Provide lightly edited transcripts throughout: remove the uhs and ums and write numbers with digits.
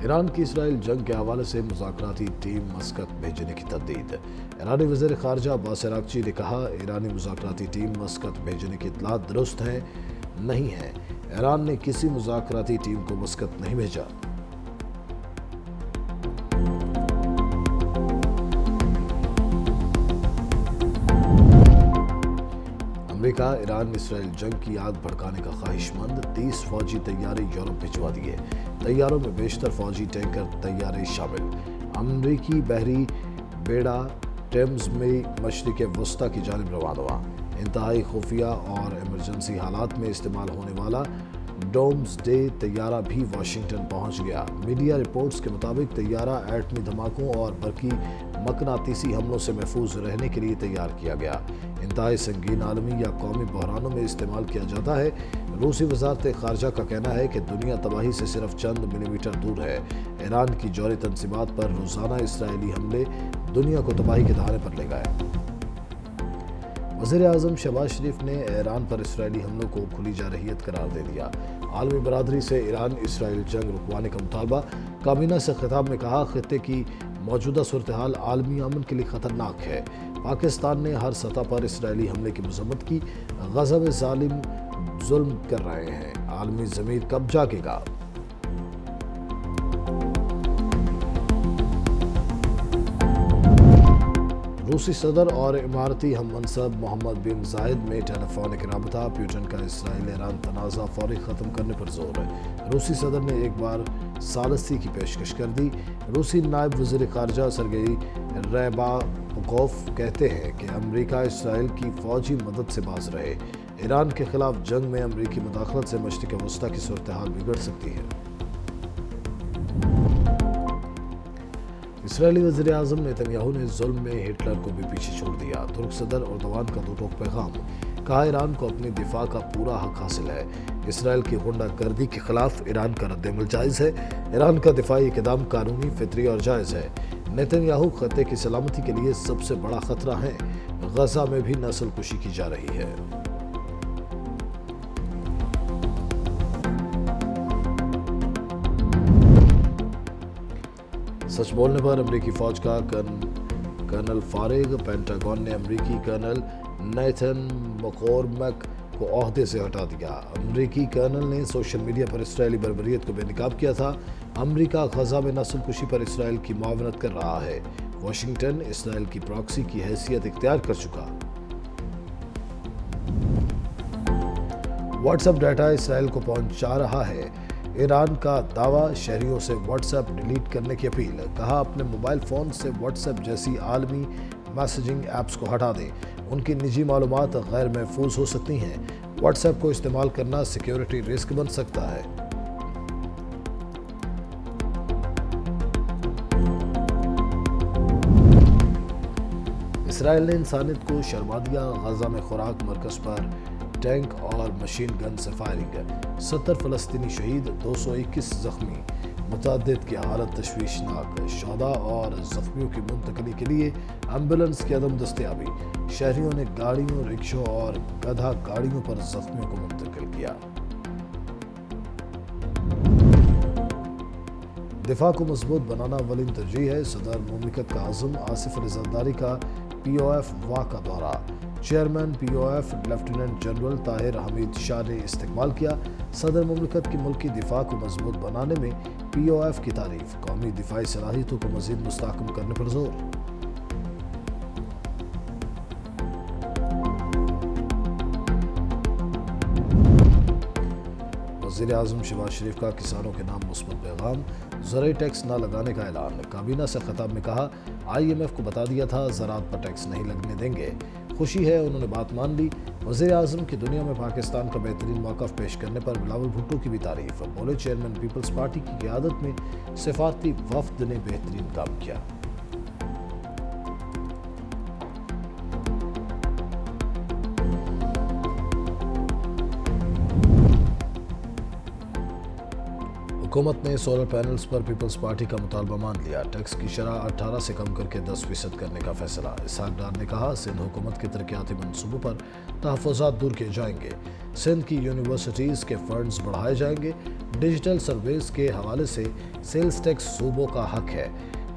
ایران کی اسرائیل جنگ کے حوالے سے مذاکراتی ٹیم مسقط بھیجنے کی تردید۔ ایرانی وزیر خارجہ عباس عراقچی نے کہا، ایرانی مذاکراتی ٹیم مسقط بھیجنے کی اطلاعات درست ہیں نہیں ہیں۔ ایران نے کسی مذاکراتی ٹیم کو مسقط نہیں بھیجا۔ امریکہ ایران اسرائیل جنگ کی آگ بھڑکانے کا خواہش مند، 30 فوجی طیارے یورپ بھجوا دیے۔ طیاروں میں بیشتر فوجی ٹینکر طیارے شامل۔ امریکی بحری بیڑا ٹیمز میں مشرق وسطی کی جانب روانہ ہوا۔ انتہائی خفیہ اور ایمرجنسی حالات میں استعمال ہونے والا ڈومز ڈے طیارہ بھی واشنگٹن پہنچ گیا۔ میڈیا رپورٹس کے مطابق طیارہ ایٹمی دھماکوں اور برقی مقناطیسی حملوں سے محفوظ رہنے کے لیے تیار کیا گیا۔ انتہائی سنگین عالمی یا قومی بحرانوں میں استعمال کیا جاتا ہے۔ روسی وزارت خارجہ کا کہنا ہے کہ دنیا تباہی سے صرف چند ملی میٹر دور ہے۔ ایران کی جوہری تنصیبات پر روزانہ اسرائیلی حملے دنیا کو تباہی کے دہانے پر لے گئے۔ وزیر اعظم شہباز شریف نے ایران پر اسرائیلی حملوں کو کھلی جارحیت قرار دے دیا۔ عالمی برادری سے ایران اسرائیل جنگ رکوانے کا مطالبہ۔ کابینہ سے خطاب میں کہا، خطے کی موجودہ صورتحال عالمی امن کے لیے خطرناک ہے۔ پاکستان نے ہر سطح پر اسرائیلی حملے کی مذمت کی۔ غزہ میں ظالم ظلم کر رہے ہیں، عالمی ضمیر کب جاگے گا؟ روسی صدر اور اماراتی ہم منصب محمد بن زاید میں ٹیلی فونک رابطہ۔ پیوٹن کا اسرائیل ایران تنازع فوری ختم کرنے پر زور ہے۔ روسی صدر نے ایک بار ثالثی کی پیشکش کر دی۔ روسی نائب وزیر خارجہ سرگئی ریباکوف کہتے ہیں کہ امریکہ اسرائیل کی فوجی مدد سے باز رہے۔ ایران کے خلاف جنگ میں امریکی مداخلت سے مشرق وسطی کی صورتحال بگڑ سکتی ہے۔ اسرائیلی وزیر اعظم نیتن نے ظلم میں ہٹلر کو بھی پیچھے چھوڑ دیا۔ ترک صدر اردوان کا دو ٹوک پیغام۔ کہا، ایران کو اپنی دفاع کا پورا حق حاصل ہے۔ اسرائیل کی غنڈہ گردی کے خلاف ایران کا رد عمل جائز ہے۔ ایران کا دفاعی اقدام قانونی، فطری اور جائز ہے۔ نیتن خطے کی سلامتی کے لیے سب سے بڑا خطرہ ہیں۔ غزہ میں بھی نسل کشی کی جا رہی ہے۔ سچ بولنے پر امریکی فوج کا کرنل فارغ۔ پینٹاگون نے امریکی کرنل نیتھن مکورمک کو عہدے سے ہٹا دیا۔ امریکی کرنل نے سوشل میڈیا پر اسرائیلی بربریت کو بے نقاب کیا تھا۔ امریکہ غزہ میں نسل کشی پر اسرائیل کی معاونت کر رہا ہے۔ واشنگٹن اسرائیل کی پراکسی کی حیثیت اختیار کر چکا۔ واٹس ایپ ڈیٹا اسرائیل کو پہنچا رہا ہے۔ ایران کا دعویٰ، شہریوں سے واٹس ایپ ڈیلیٹ کرنے کی اپیل۔ کہا، اپنے موبائل فون سے واٹس ایپ جیسی عالمی میسجنگ ایپس کو ہٹا دیں، ان کی نجی معلومات غیر محفوظ ہو سکتی ہیں۔ واٹس ایپ کو استعمال کرنا سیکیورٹی رسک بن سکتا ہے۔ اسرائیل نے انسانیت کو شرما دیا۔ غزہ میں خوراک مرکز پر ٹینک اور مشین گن سے فائرنگ۔ 70 فلسطینی شہید، 221 زخمی۔ متعدد کی حالت تشویشناک۔ شہداء اور زخمیوں کی منتقلی کے لیے ایمبولینس کی عدم دستیابی۔ شہریوں نے گاڑیوں، رکشوں اور گدھا گاڑیوں پر زخمیوں کو منتقل کیا۔ دفاع کو مضبوط بنانا اولین ترجیح ہے۔ صدر مملکت کا عزم۔ آصف علی زرداری کا پی او ایف واہ کا دورہ۔ Chairman P O F lieutenant general Tahir Hameed Shah نے استقبال کیا۔ صدر مملکت کی ملکی دفاع کو مضبوط بنانے میں پی او ایف کی تعریف۔ قومی دفاعی صلاحیتوں کو مزید مستحکم کرنے پر زور۔ وزیر اعظم شہباز شریف کا کسانوں کے نام مثبت پیغام۔ زرعی ٹیکس نہ لگانے کا اعلان۔ کابینہ سے خطاب میں کہا، آئی ایم ایف کو بتا دیا تھا زراعت پر ٹیکس نہیں لگنے دیں گے۔ خوشی ہے انہوں نے بات مان لی۔ وزیر اعظم کی دنیا میں پاکستان کا بہترین موقف پیش کرنے پر بلاول بھٹو کی بھی تعریف۔ بولے، چیئرمین پیپلز پارٹی کی قیادت میں سفارتی وفد نے بہترین کام کیا۔ حکومت نے سولر پینلز پر پیپلز پارٹی کا مطالبہ مان لیا۔ ٹیکس کی شرح 18 سے کم کر کے 10% کرنے کا فیصلہ۔ اسحاق ڈار نے کہا، سندھ حکومت کے ترقیاتی منصوبوں پر تحفظات دور کیے جائیں گے۔ سندھ کی یونیورسٹیز کے فنڈز بڑھائے جائیں گے۔ डिजिटल सर्विस के हवाले से सेल्स टैक्स सूबों का हक है।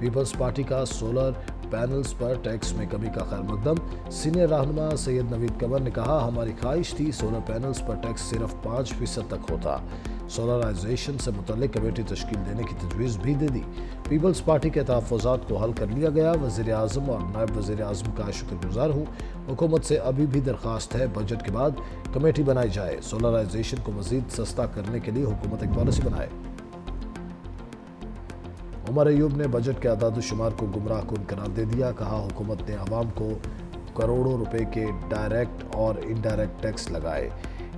पीपल्स पार्टी का सोलर पैनल्स पर टैक्स में कमी का खैर मकदम। सीनियर रहनुमा सैयद नवीद कमर ने कहा, हमारी ख्वाहिश थी सोलर पैनल्स पर टैक्स सिर्फ 5% तक होता। सोलराइजेशन से मुतल्लिक कमेटी तश्कील देने की तजवीज़ भी दे दी। पीपल्स पार्टी के तहफ़्फ़ुज़ात को हल कर लिया गया। वज़ीर आज़म और नायब वज़ीर आज़म का शुक्रगुजार हूँ। हुकूमत से अभी भी दरख्वास्त है, बजट के बाद कमेटी बनाई जाए। सोलराइजेशन को मज़ीद सस्ता करने के लिए हुकूमत एक पॉलिसी बनाए। उमर अयूब ने बजट के अदाद शुमार को गुमराह कुन करार दे दिया। कहा, हुकूमत ने आवाम को करोड़ों रुपए के डायरेक्ट और इनडायरेक्ट टैक्स लगाए।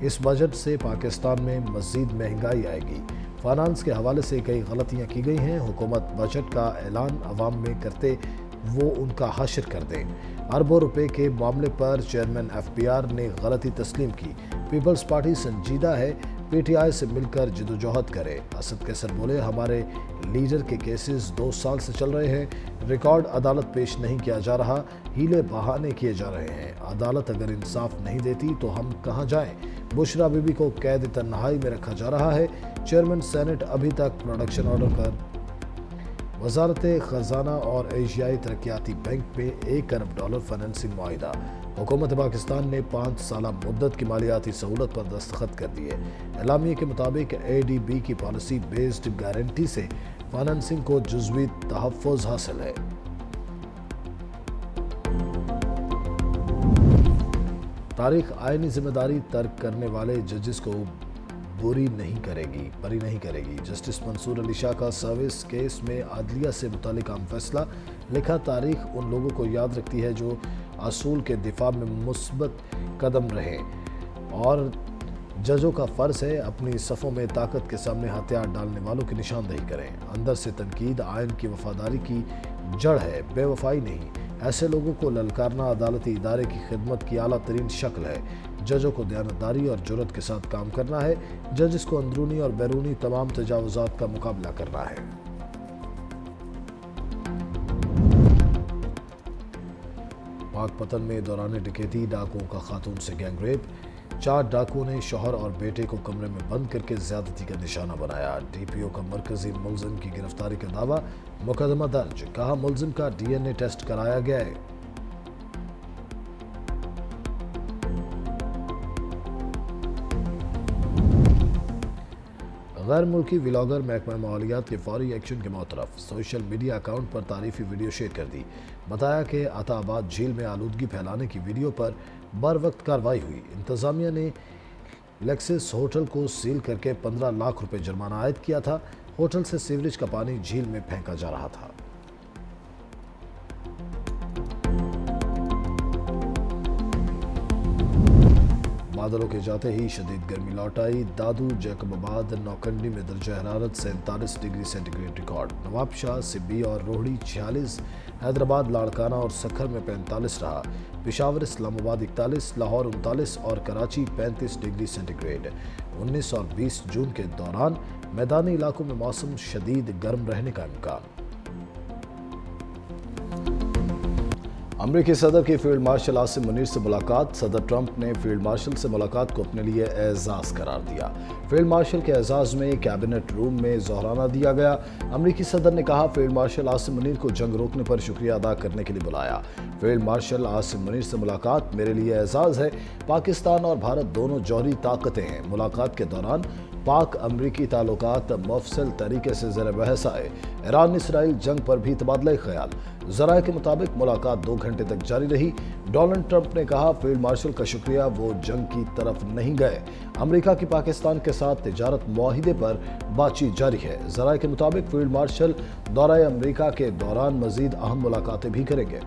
इस बजट से पाकिस्तान में मज़ीद महंगाई आएगी। फाइनेंस के हवाले से कई गलतियां की गई हैं। हुकूमत बजट का ऐलान अवाम में करते वो उनका हश्र कर दें। अरबों रुपए के मामले पर चेयरमैन FPR ने गलती तस्लीम की। पीपल्स पार्टी संजीदा है, PTI से मिलकर जदोजहद करे। असद कैसर बोले, हमारे लीडर के केसेस 2 साल से चल रहे हैं, रिकॉर्ड अदालत पेश नहीं किया जा रहा, हीले बहाने किए जा रहे हैं। अदालत अगर इंसाफ नहीं देती तो हम कहाँ जाएं? बुशरा बीबी को कैद तन्हाई में रखा जा रहा है। चेयरमैन सेनेट अभी तक प्रोडक्शन ऑर्डर पर। वजारत खजाना और एशियाई तरक्याती बैंक में $1 अरब फाइनेंसिंग मुआहिदा। हुकूमत पाकिस्तान ने 5 साल मुद्दत की मालियाती सहूलत पर दस्तखत कर दिए। एलामिये के मुताबिक ADB की पॉलिसी बेस्ड गारंटी से फाइनेंसिंग को जुज़वी तहफ़्फ़ुज़ हासिल है। तारीख आईनी जिम्मेदारी तर्क करने वाले जजेस को बरी नहीं करेगी। जस्टिस मंसूर अली शाह का सर्विस केस में आदलिया से मुतालिक अहम फैसला। लिखा, तारीख उन लोगों को याद रखती है जो असूल के दिफा में मुस्बत कदम रहे और जजों का फ़र्ज़ है अपनी सफ़ों में ताकत के सामने हथियार डालने वालों की निशानदेही करें। अंदर से तनकीद आयन की वफादारी की जड़ है, बेवफाई नहीं। ऐसे लोगों को ललकारना अदालती इदारे की खिदमत की आला तरीन शक्ल है। जजों को दयानतदारी और जुर्रत के साथ काम करना है। जजिस को अंदरूनी और बैरूनी तमाम तजावुज़ात का मुकाबला करना है। पाकपतन में दौरान डकैती डाकुओं का खातून से गैंगरेप। 4 डाकुओं ने शौहर और बेटे को कमरे में बंद करके ज्यादती का निशाना बनाया। DPO का मरकजी मुलजिम की गिरफ्तारी का दावा। मुकदमा दर्ज। कहा, मुलजिम का DNA टेस्ट कराया गया है। गैर मुल्की व्लॉगर महकमा मालियात के फौरी एक्शन के मौतरफ। सोशल मीडिया अकाउंट पर तारीफी वीडियो शेयर कर दी। बताया कि अताबाद झील में आलूदगी फैलाने की वीडियो पर बर वक्त कार्रवाई हुई। इंतजामिया ने लेक्सिस होटल को सील करके 15 लाख रुपए जुर्माना आयद किया था। होटल से सीवरेज का पानी झील में फेंका जा रहा था। बादलों के जाते ही शदीद गर्मी लौट आई। दादू, जैकबाबाद, नौकंडी में दर्जा हरारत 47 degree centigrade record. Nawabshah, Sibi और रोहड़ी 46, हैदराबाद, लाड़काना और सखर में 45 रहा। पेशावर, इस्लामाबाद 41, लाहौर 39 और कराची 35 डिग्री सेंटीग्रेड। 19 और 20 जून के दौरान मैदानी इलाकों में मौसम शदीद गर्म रहने का इम्कान। अमरीकी सदर की फील्ड मार्शल आसिम मुनीर से मुलाकात। सदर ट्रंप ने फील्ड मार्शल से मुलाकात को अपने लिए एजाज करार दिया। फील्ड मार्शल के एजाज में कैबिनेट रूम में जोहराना दिया गया। अमरीकी सदर ने कहा, फील्ड मार्शल आसिम मुनीर को जंग रोकने पर शुक्रिया अदा करने के लिए बुलाया। फील्ड मार्शल आसिम मुनीर से मुलाकात मेरे लिए एजाज है। पाकिस्तान और भारत दोनों जौहरी ताकतें हैं। मुलाकात के दौरान पाक अमरीकी ताल्लुकात मफसल तरीके से ज़र बहस आए। ईरान इसराइल जंग पर भी तबादला ख्याल। ज़राए के मुताबिक मुलाकात 2 घंटे तक जारी रही। डोनाल्ड ट्रंप ने कहा, फील्ड मार्शल का शुक्रिया, वो जंग की तरफ नहीं गए। अमेरिका की पाकिस्तान के साथ तिजारत मुआहिदे पर बातचीत जारी है। ज़राए के मुताबिक फील्ड मार्शल दौरा अमेरिका के दौरान मजीद अहम मुलाकातें भी करेंगे।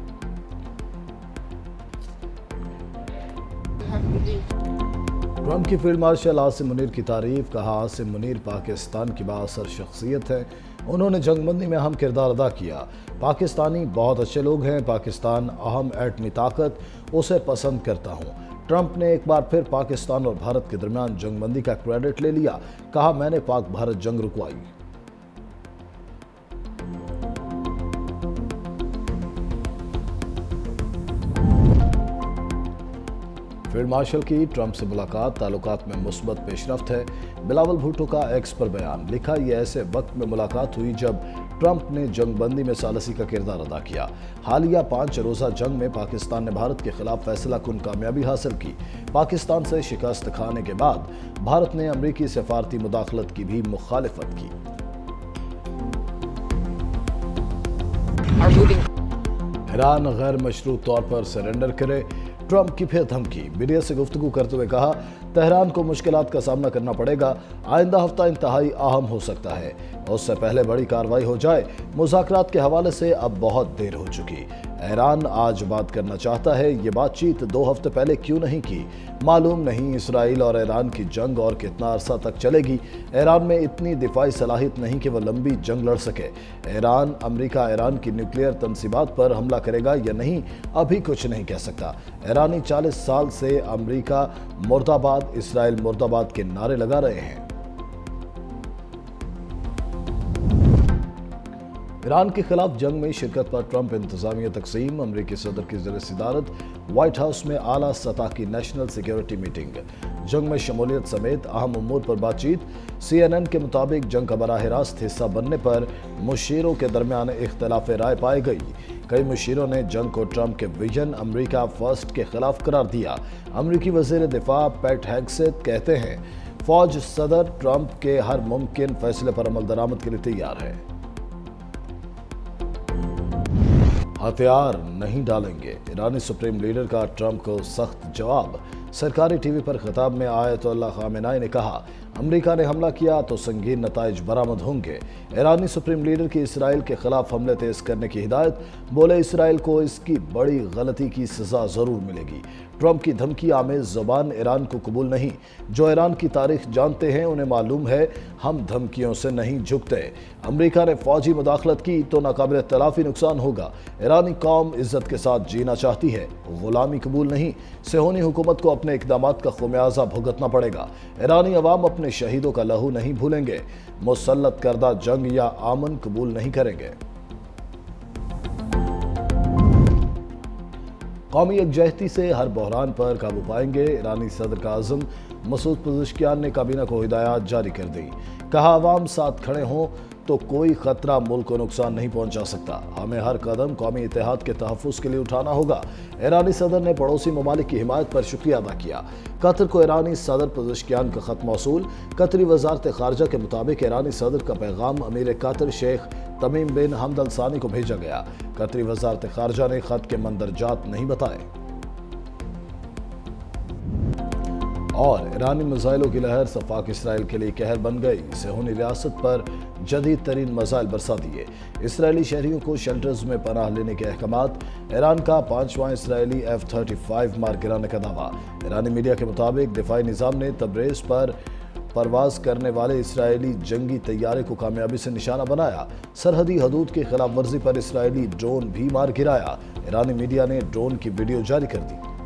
ट्रंप की फील्ड मार्शल आसिम मुनीर की तारीफ। कहा, आसिम मुनीर पाकिस्तान की बाअसर शख्सियत है। उन्होंने जंगबंदी में अहम किरदार अदा किया। पाकिस्तानी बहुत अच्छे लोग हैं। पाकिस्तान अहम एटमी ताकत, उसे पसंद करता हूँ। ट्रंप ने एक बार फिर पाकिस्तान और भारत के दरमियान जंगबंदी का क्रेडिट ले लिया। कहा, मैंने पाक भारत जंग रुकवाई। फील्ड मार्शल की ट्रंप से मुलाकात ताल्लुकात में मुस्बत पेशरफ्त है। बिलावल भुट्टो का एक्स पर बयान लिखा, ये ऐसे वक्त में मुलाकात हुई जब ट्रंप ने जंगबंदी में सालसी का किरदार अदा किया। हालिया 5 रोज़ा जंग में पाकिस्तान ने भारत के खिलाफ फैसला कुन कामयाबी हासिल की। पाकिस्तान से शिकस्त खाने के बाद भारत ने अमरीकी सफारती मुदाखलत की भी मुखालिफत की। ईरान गैर मशरूत तौर पर सरेंडर करे, ट्रंप की फिर धमकी। मीडिया से गुफ्तगू करते हुए कहा, तेहरान को मुश्किलात का सामना करना पड़ेगा। आइंदा हफ्ता इंतहाई अहम हो सकता है, उससे पहले बड़ी कार्रवाई हो जाए। मुज़ाकरात के हवाले से अब बहुत देर हो चुकी। ईरान आज बात करना चाहता है, ये बातचीत 2 हफ्ते पहले क्यों नहीं की? मालूम नहीं इसराइल और ईरान की जंग और कितना अरसा तक चलेगी। ईरान में इतनी दिफाई सलाहियत नहीं कि वह लंबी जंग लड़ सके। अमेरिका ईरान की न्यूक्लियर तंसीबात पर हमला करेगा या नहीं, अभी कुछ नहीं कह सकता। ईरानी 40 साल से अमेरिका मुर्दाबाद, इसराइल मुर्दाबाद के नारे लगा रहे हैं। ईरान के खिलाफ जंग में शिरकत पर ट्रंप इंतजामिया तकसीम। अमरीकी सदर की ज़ेर सदारत व्हाइट हाउस में आला सतह की नेशनल सिक्योरिटी मीटिंग। जंग में शमूलियत समेत अहम उमूर पर बातचीत। CNN के मुताबिक जंग का बराह रास्त हिस्सा बनने पर मुशीरों के दरमियान इख्तलाफ राय पाई गई। कई मुशीरों ने जंग को ट्रंप के विजन अमरीका फर्स्ट के खिलाफ करार दिया। अमरीकी वज़ीर दिफा पैट हेग्सेथ कहते हैं, फौज सदर ट्रंप के हर मुमकिन फैसले पर अमल दरामद के लिए तैयार है। हथियार नहीं डालेंगे, ईरानी सुप्रीम लीडर का ट्रंप को सख्त जवाब। सरकारी टीवी पर खिताब में आयतुल्लाह खामेनी ने कहा, अमेरिका ने हमला किया तो संगीन नताइज बरामद होंगे। ईरानी सुप्रीम लीडर की इसराइल के खिलाफ हमले तेज करने की हिदायत। बोले, इसराइल को इसकी बड़ी गलती की सजा जरूर मिलेगी। ट्रंप की धमकी आमेज ज़बान ईरान को कबूल नहीं। जो ईरान की तारीख जानते हैं उन्हें मालूम है, हम धमकियों से नहीं झुकते। अमेरिका ने फौजी मुदाखलत की तो नाकाबिल तलाफी नुकसान होगा। ईरानी कौम इज्जत के साथ जीना चाहती है, गुलामी कबूल नहीं। सेहोनी हुकूमत को अपने इक़दामात का खुमियाजा भुगतना पड़ेगा। ईरानी अवाम अपने शहीदों का लहू नहीं भूलेंगे। मुसल्लत करदा जंग या आमन कबूल नहीं करेंगे। कौमी यकजहती से हर बहरान पर काबू पाएंगे, ईरानी सदर का आज़म। मसूद पज़ेश्कियान ने काबीना को हिदायत जारी कर दी। कहा, अवाम साथ खड़े हों तो कोई खतरा मुल्क को नुकसान नहीं पहुंचा सकता। हमें हर कदम कौमी इत्तेहाद के तहफ़्फ़ुज़ के लिए उठाना होगा। ईरानी सदर ने पड़ोसी ममालिक की हिमायत पर शुक्रिया अदा किया। कतर को ईरानी सदर पज़ेश्कियान का खत मौसूल। कतरी वज़ारत ख़ारजा के मुताबिक ईरानी सदर का पैगाम अमीर कतर शेख तमीम बिन हमद अल सानी को भेजा गया। कतरी वज़ारत ख़ारजा ने खत के मंदरजात नहीं बताए। और ईरानी मिसाइलों की लहर सफाक इसराइल के लिए कहर बन गई। सेहोनी रियासत पर जदीद तरीन मिसाइल बरसा दिए। इसराइली शहरियों को शेल्टर्स में पनाह लेने के अहकामात। ईरान का 5वां इसराइली F-35 मार गिराने का दावा। ईरानी मीडिया के मुताबिक दिफाई निज़ाम ने तब्रेज़ पर परवाज करने वाले इसराइली जंगी तैयारे को कामयाबी से निशाना बनाया। सरहदी हदूद की खिलाफ वर्जी पर इसराइली ड्रोन भी मार गिराया। ईरानी मीडिया ने ड्रोन की वीडियो जारी कर दी।